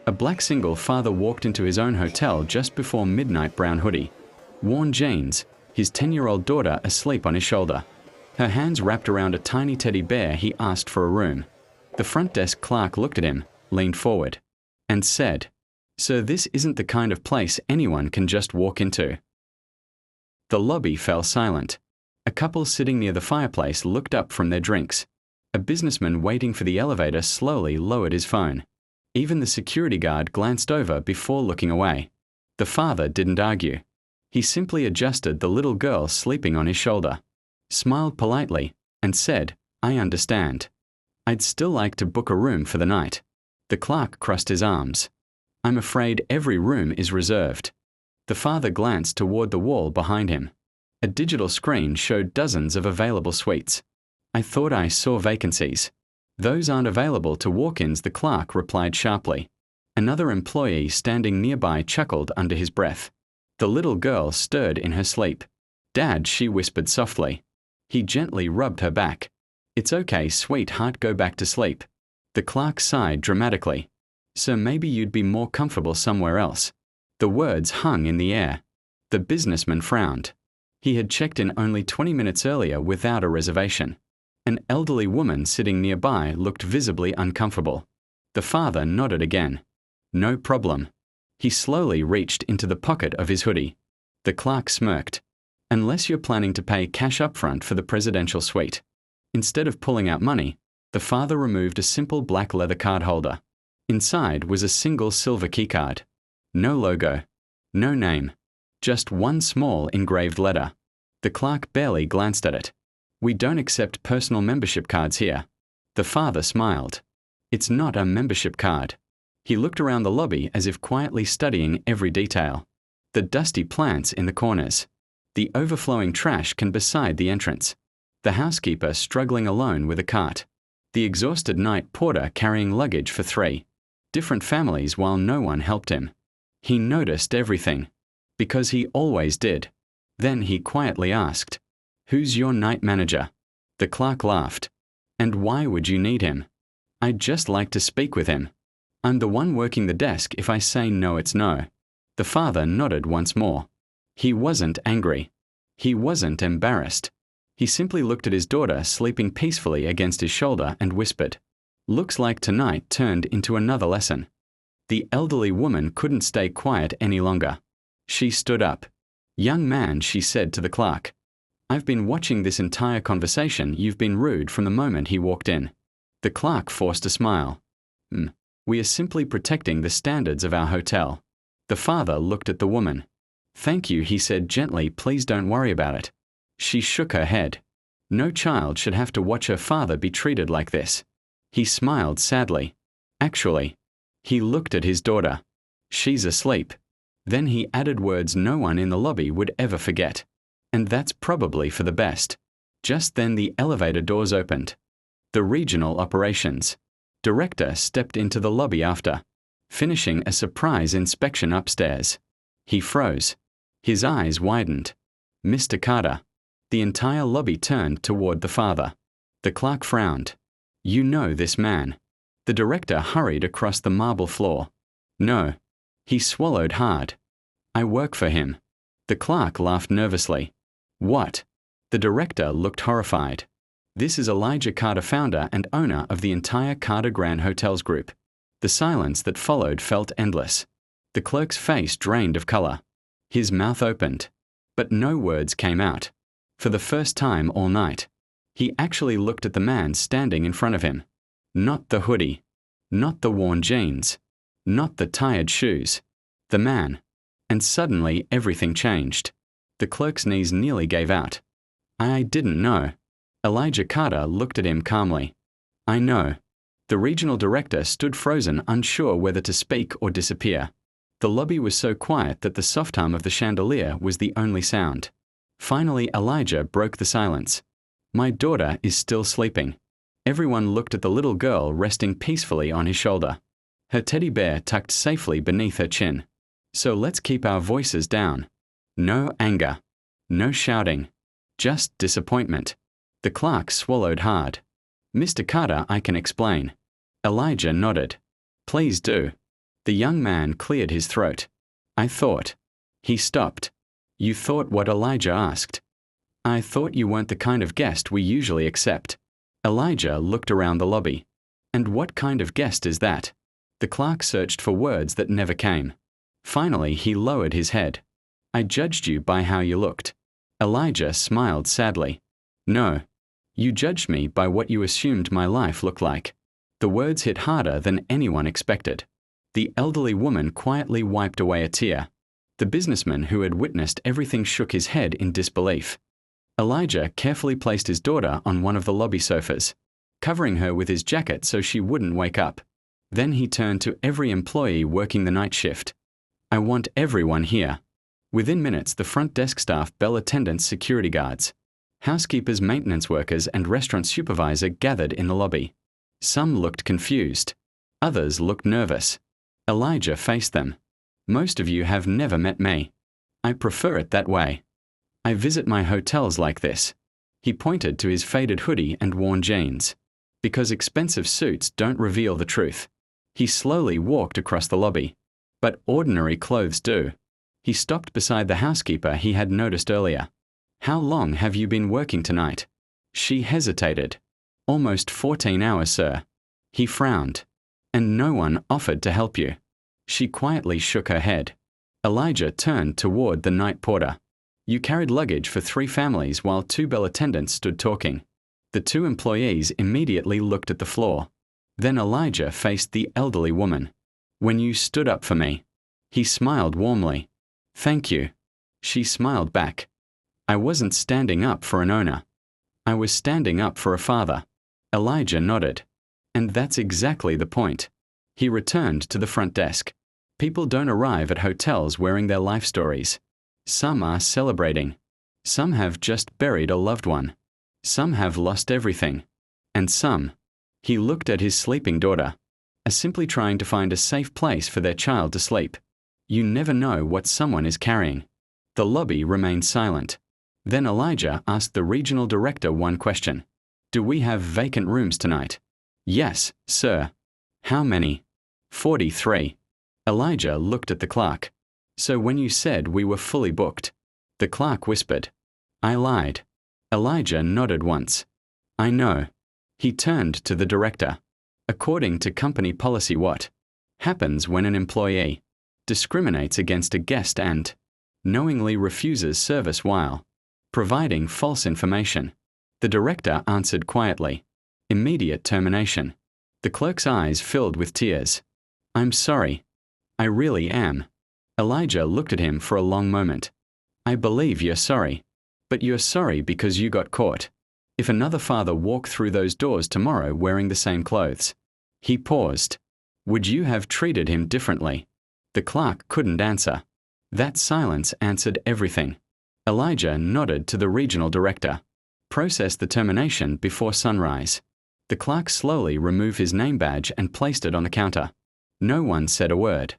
A black single father walked into his own hotel just before midnight. Brown hoodie, worn jeans, his 10-year-old daughter asleep on his shoulder. Her hands wrapped around a tiny teddy bear. He asked for a room. The front desk clerk looked at him, leaned forward, and said, "Sir, this isn't the kind of place anyone can just walk into." The lobby fell silent. A couple sitting near the fireplace looked up from their drinks. A businessman waiting for the elevator slowly lowered his phone. Even the security guard glanced over before looking away. The father didn't argue. He simply adjusted the little girl sleeping on his shoulder, smiled politely, and said, "I understand. I'd still like to book a room for the night." The clerk crossed his arms. "I'm afraid every room is reserved." The father glanced toward the wall behind him. A digital screen showed dozens of available suites. "I thought I saw vacancies." "Those aren't available to walk-ins," the clerk replied sharply. Another employee standing nearby chuckled under his breath. The little girl stirred in her sleep. "Dad," she whispered softly. He gently rubbed her back. "It's okay, sweetheart, go back to sleep." The clerk sighed dramatically. "Sir, maybe you'd be more comfortable somewhere else." The words hung in the air. The businessman frowned. He had checked in only 20 minutes earlier without a reservation. An elderly woman sitting nearby looked visibly uncomfortable. The father nodded again. "No problem." He slowly reached into the pocket of his hoodie. The clerk smirked. "Unless you're planning to pay cash upfront for the presidential suite." Instead of pulling out money, the father removed a simple black leather card holder. Inside was a single silver keycard. No logo. No name. Just one small engraved letter. The clerk barely glanced at it. "We don't accept personal membership cards here." The father smiled. "It's not a membership card." He looked around the lobby as if quietly studying every detail. The dusty plants in the corners. The overflowing trash can beside the entrance. The housekeeper struggling alone with a cart. The exhausted night porter carrying luggage for 3 different families while no one helped him. He noticed everything. Because he always did. Then he quietly asked, "Who's your night manager?" The clerk laughed. "And why would you need him?" "I'd just like to speak with him." "I'm the one working the desk. If I say no, it's no." The father nodded once more. He wasn't angry. He wasn't embarrassed. He simply looked at his daughter sleeping peacefully against his shoulder and whispered. Looks like tonight turned into another lesson. The elderly woman couldn't stay quiet any longer. She stood up. "Young man," she said to the clerk, "I've been watching this entire conversation. You've been rude from the moment he walked in." The clerk forced a smile. We are simply protecting the standards of our hotel." The father looked at the woman. "Thank you," he said gently. "Please don't worry about it." She shook her head. No child should have to watch her father be treated like this. He smiled sadly. "Actually," he looked at his daughter. "She's asleep." Then he added words no one in the lobby would ever forget. "And that's probably for the best." Just then the elevator doors opened. The regional operations director stepped into the lobby after finishing a surprise inspection upstairs. He froze. His eyes widened. "Mr. Carter." The entire lobby turned toward the father. The clerk frowned. "You know this man." The director hurried across the marble floor. "No." He swallowed hard. "I work for him." The clerk laughed nervously. "What?" The director looked horrified. "This is Elijah Carter, founder and owner of the entire Carter Grand Hotels Group." The silence that followed felt endless. The clerk's face drained of color. His mouth opened. But no words came out. For the first time all night, he actually looked at the man standing in front of him. Not the hoodie. Not the worn jeans. Not the tired shoes. The man. And suddenly everything changed. The clerk's knees nearly gave out. "I didn't know." Elijah Carter looked at him calmly. "I know." The regional director stood frozen, unsure whether to speak or disappear. The lobby was so quiet that the soft hum of the chandelier was the only sound. Finally, Elijah broke the silence. "My daughter is still sleeping." Everyone looked at the little girl resting peacefully on his shoulder. Her teddy bear tucked safely beneath her chin. "So let's keep our voices down. No anger. No shouting. Just disappointment." The clerk swallowed hard. "Mr. Carter, I can explain." Elijah nodded. "Please do." The young man cleared his throat. I thought. He stopped. You thought what Elijah asked. I thought you weren't the kind of guest we usually accept. Elijah looked around the lobby. And what kind of guest is that? The clerk searched for words that never came. Finally, he lowered his head. I judged you by how you looked. Elijah smiled sadly. No. You judged me by what you assumed my life looked like. The words hit harder than anyone expected. The elderly woman quietly wiped away a tear. The businessman who had witnessed everything shook his head in disbelief. Elijah carefully placed his daughter on one of the lobby sofas, covering her with his jacket so she wouldn't wake up. Then he turned to every employee working the night shift. I want everyone here. Within minutes, the front desk staff, bell attendants, security guards, housekeepers, maintenance workers, and restaurant supervisor gathered in the lobby. Some looked confused. Others looked nervous. Elijah faced them. Most of you have never met me. I prefer it that way. I visit my hotels like this. He pointed to his faded hoodie and worn jeans. Because expensive suits don't reveal the truth. He slowly walked across the lobby. But ordinary clothes do. He stopped beside the housekeeper he had noticed earlier. How long have you been working tonight? She hesitated. Almost 14 hours, sir. He frowned. And no one offered to help you. She quietly shook her head. Elijah turned toward the night porter. You carried luggage for 3 families while 2 bell attendants stood talking. The 2 employees immediately looked at the floor. Then Elijah faced the elderly woman. When you stood up for me. He smiled warmly. Thank you. She smiled back. I wasn't standing up for an owner. I was standing up for a father. Elijah nodded. And that's exactly the point. He returned to the front desk. People don't arrive at hotels wearing their life stories. Some are celebrating. Some have just buried a loved one. Some have lost everything. And some. He looked at his sleeping daughter. Are simply trying to find a safe place for their child to sleep. You never know what someone is carrying. The lobby remained silent. Then Elijah asked the regional director one question. Do we have vacant rooms tonight? Yes, sir. How many? 43. Elijah looked at the clerk. So when you said we were fully booked? The clerk whispered. I lied. Elijah nodded once. I know. He turned to the director. According to company policy, what happens when an employee discriminates against a guest and knowingly refuses service while providing false information? The director answered quietly. Immediate termination. The clerk's eyes filled with tears. I'm sorry. I really am. Elijah looked at him for a long moment. I believe you're sorry. But you're sorry because you got caught. If another father walked through those doors tomorrow wearing the same clothes. He paused. Would you have treated him differently? The clerk couldn't answer. That silence answered everything. Elijah nodded to the regional director. Process the termination before sunrise. The clerk slowly removed his name badge and placed it on the counter. No one said a word.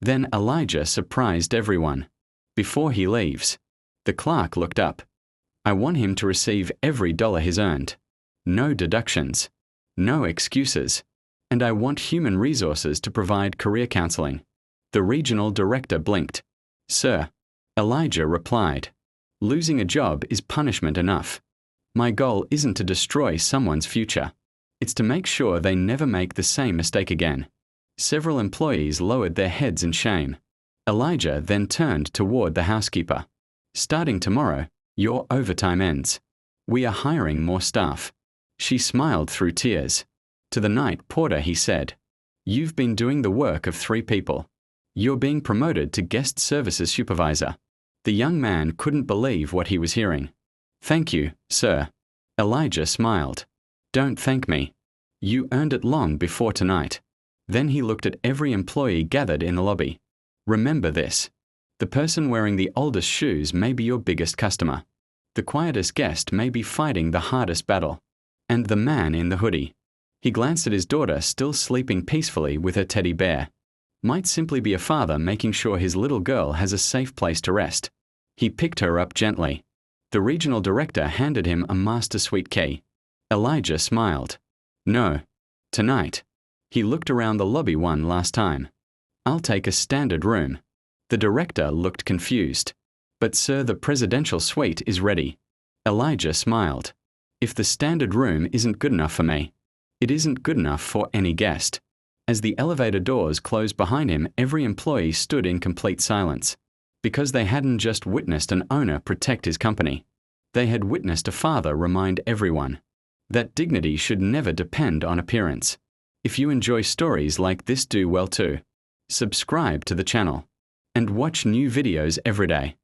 Then Elijah surprised everyone. Before he leaves, the clerk looked up. I want him to receive every dollar he's earned. No deductions. No excuses. And I want human resources to provide career counseling. The regional director blinked. Sir. Elijah replied. Losing a job is punishment enough. My goal isn't to destroy someone's future. It's to make sure they never make the same mistake again. Several employees lowered their heads in shame. Elijah then turned toward the housekeeper. Starting tomorrow, your overtime ends. We are hiring more staff. She smiled through tears. To the night porter he said, You've been doing the work of 3 people. You're being promoted to guest services supervisor. The young man couldn't believe what he was hearing. Thank you, sir. Elijah smiled. Don't thank me. You earned it long before tonight. Then he looked at every employee gathered in the lobby. Remember this. The person wearing the oldest shoes may be your biggest customer. The quietest guest may be fighting the hardest battle. And the man in the hoodie. He glanced at his daughter still sleeping peacefully with her teddy bear. Might simply be a father making sure his little girl has a safe place to rest. He picked her up gently. The regional director handed him a master suite key. Elijah smiled. No. Tonight. He looked around the lobby one last time. I'll take a standard room. The director looked confused. But sir, the presidential suite is ready. Elijah smiled. If the standard room isn't good enough for me, it isn't good enough for any guest. As the elevator doors closed behind him, every employee stood in complete silence. Because they hadn't just witnessed an owner protect his company. They had witnessed a father remind everyone that dignity should never depend on appearance. If you enjoy stories like this, do well to subscribe to the channel and watch new videos every day.